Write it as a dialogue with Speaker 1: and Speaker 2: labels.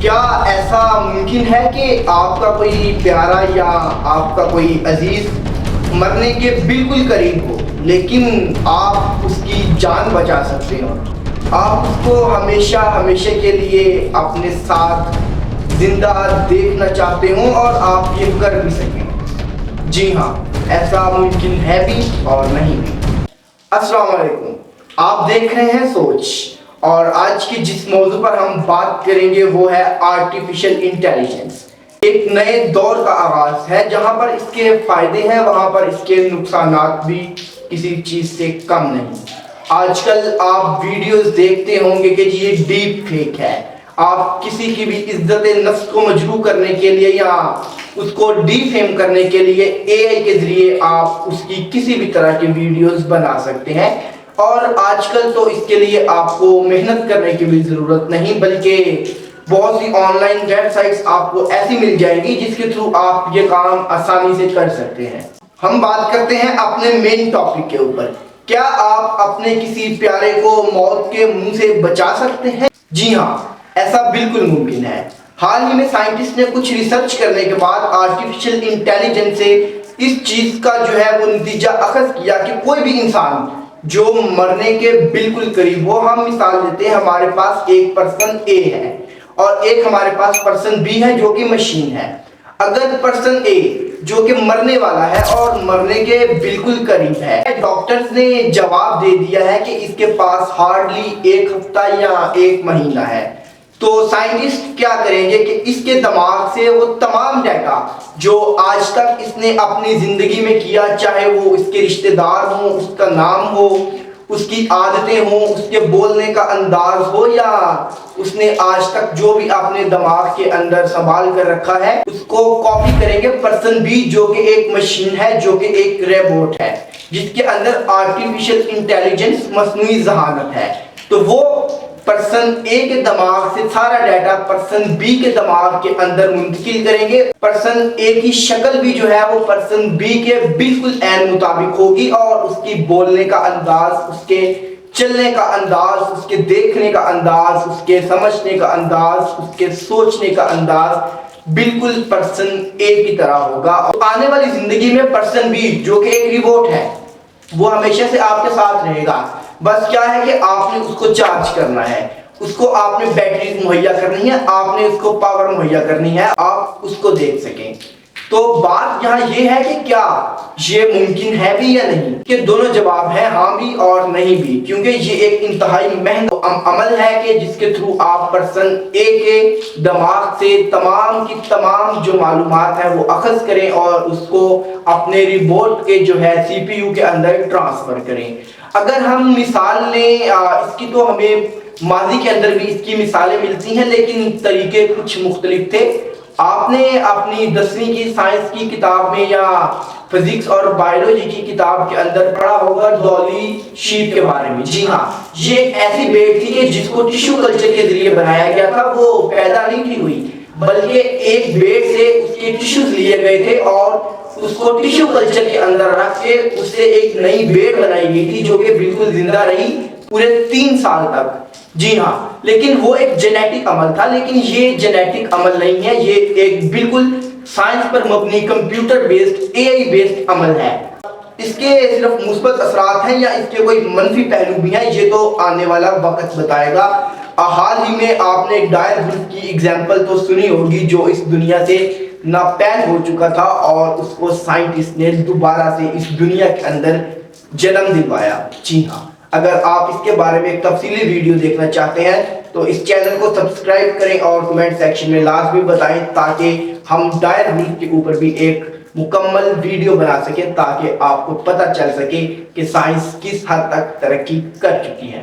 Speaker 1: کیا ایسا ممکن ہے کہ آپ کا کوئی پیارا یا آپ کا کوئی عزیز مرنے کے بالکل قریب ہو لیکن آپ اس کی جان بچا سکتے ہو، آپ اس کو ہمیشہ کے لیے اپنے ساتھ زندہ دیکھنا چاہتے ہوں اور آپ یہ کر بھی سکیں؟ جی ہاں، ایسا ممکن ہے بھی اور نہیں بھی۔ السلام علیکم، آپ دیکھ رہے ہیں سوچ، اور آج کی جس موضوع پر ہم بات کریں گے وہ ہے آرٹیفیشل انٹیلیجنس۔ ایک نئے دور کا آغاز ہے جہاں پر اس کے فائدے ہیں وہاں پر اس کے نقصانات بھی کسی چیز سے کم نہیں۔ آج کل آپ ویڈیوز دیکھتے ہوں گے کہ یہ ڈیپ فیک ہے۔ آپ کسی کی بھی عزت نفس کو مجروح کرنے کے لیے یا اس کو ڈی فیم کرنے کے لیے اے آئی کے ذریعے آپ اس کی کسی بھی طرح کی ویڈیوز بنا سکتے ہیں، اور آج کل تو اس کے لیے آپ کو محنت کرنے کی بھی ضرورت نہیں، بلکہ بہت سی آن لائن ویب سائٹس آپ کو ایسی مل جائیں گی جس کے تھرو آپ یہ کام آسانی سے کر سکتے ہیں۔ ہم بات کرتے ہیں اپنے مین ٹاپک کے اوپر۔ کیا آپ اپنے کسی پیارے کو موت کے منہ سے بچا سکتے ہیں؟ جی ہاں، ایسا بالکل ممکن ہے۔ حال ہی میں سائنٹسٹ نے کچھ ریسرچ کرنے کے بعد آرٹیفیشل انٹیلیجنس سے اس چیز کا جو ہے وہ نتیجہ اخذ کیا کہ کوئی بھی انسان جو مرنے کے بالکل قریب ہو، ہم مثال دیتے ہیں ہمارے پاس ایک پرسن اے ہے اور ایک ہمارے پاس پرسن بی ہے جو کہ مشین ہے۔ اگر پرسن اے جو کہ مرنے والا ہے اور مرنے کے بالکل قریب ہے، ڈاکٹرز نے جواب دے دیا ہے کہ اس کے پاس ہارڈلی ایک ہفتہ یا ایک مہینہ ہے، تو سائنٹسٹ کیا کریں گے کہ اس کے دماغ سے وہ تمام ڈیٹا جو آج تک اس نے اپنی زندگی میں کیا، چاہے وہ اس کے رشتہ دار ہوں، اس کا نام ہو، اس کی عادتیں ہوں، اس کے بولنے کا انداز ہو، یا اس نے آج تک جو بھی اپنے دماغ کے اندر سنبھال کر رکھا ہے، اس کو کاپی کریں گے پرسن بی جو کہ ایک مشین ہے، جو کہ ایک روبوٹ ہے جس کے اندر آرٹیفیشل انٹیلیجنس مصنوعی ذہانت ہے۔ تو وہ پرسن اے کے دماغ سے سارا ڈیٹا پرسن بی کے دماغ کے اندر منتقل کریں گے۔ پرسن اے کی شکل بھی جو ہے وہ پرسن بی کے بالکل عین مطابق ہوگی، اور اس کی بولنے کا انداز، اس کے چلنے کا انداز، اس کے دیکھنے کا انداز، اس کے سمجھنے کا انداز، اس کے سوچنے کا انداز بالکل پرسن اے کی طرح ہوگا۔ آنے والی زندگی میں پرسن بی جو کہ ایک روبوٹ ہے وہ ہمیشہ سے آپ کے ساتھ رہے گا، بس کیا ہے کہ آپ نے اس کو چارج کرنا ہے، اس کو آپ نے بیٹری مہیا کرنی ہے، آپ نے اس کو پاور مہیا کرنی ہے، آپ اس کو دیکھ سکیں۔ تو بات یہاں یہ ہے کہ کیا یہ ممکن ہے بھی یا نہیں؟ کہ دونوں جواب ہیں، ہاں بھی اور نہیں بھی، کیونکہ یہ ایک انتہائی مہنگا عمل ہے کہ جس کے تھرو آپ پرسن اے کے دماغ سے تمام کی تمام جو معلومات ہیں وہ اخذ کریں اور اس کو اپنے روبوٹ کے جو ہے سی پی یو کے اندر ٹرانسفر کریں۔ اگر ہم مثال لیں اس کی، تو ہمیں ماضی کے اندر بھی اس کی مثالیں ملتی ہیں، لیکن طریقے کچھ مختلف تھے۔ آپ نے اپنی 10ویں کی سائنس کی کتاب میں یا فزکس اور بائیولوجی کی کتاب کے اندر پڑھا ہوگا ڈالی شیپ کے بارے میں۔ جی ہاں، یہ ایک ایسی بیٹ تھی کہ جس کو ٹیشو کلچر کے ذریعے بنایا گیا تھا، وہ پیدا نہیں تھی ہوئی، بلکہ ایک بیٹ سے اس کے ٹیشوز لیے گئے تھے اور اس کو ٹیشو کلچر کے اندر رکھ کے اس سے ایک نئی بیٹ بنائی گئی تھی جو کہ بالکل زندہ رہی پورے 3 سال تک۔ جی ہاں، لیکن وہ ایک جینیٹک عمل تھا، لیکن یہ جینیٹک عمل نہیں ہے، یہ ایک بالکل سائنس پر مبنی computer based a I based عمل ہے۔ اس کے صرف مثبت اثرات ہیں یا اس کے کوئی منفی پہلو بھی ہیں، یہ تو آنے والا وقت بتائے گا۔ حال ہی میں آپ نے ڈائر ولف کی ایگزامپل تو سنی ہوگی، جو اس دنیا سے ناپید ہو چکا تھا اور اس کو سائنٹسٹ نے دوبارہ سے اس دنیا کے اندر جنم دلوایا۔ جی ہاں، اگر آپ اس کے بارے میں ایک تفصیلی ویڈیو دیکھنا چاہتے ہیں تو اس چینل کو سبسکرائب کریں اور کمنٹ سیکشن میں لازمی بتائیں تاکہ ہم ڈائر ولف کے اوپر بھی ایک مکمل ویڈیو بنا سکیں، تاکہ آپ کو پتہ چل سکے کہ سائنس کس حد تک ترقی کر چکی ہے۔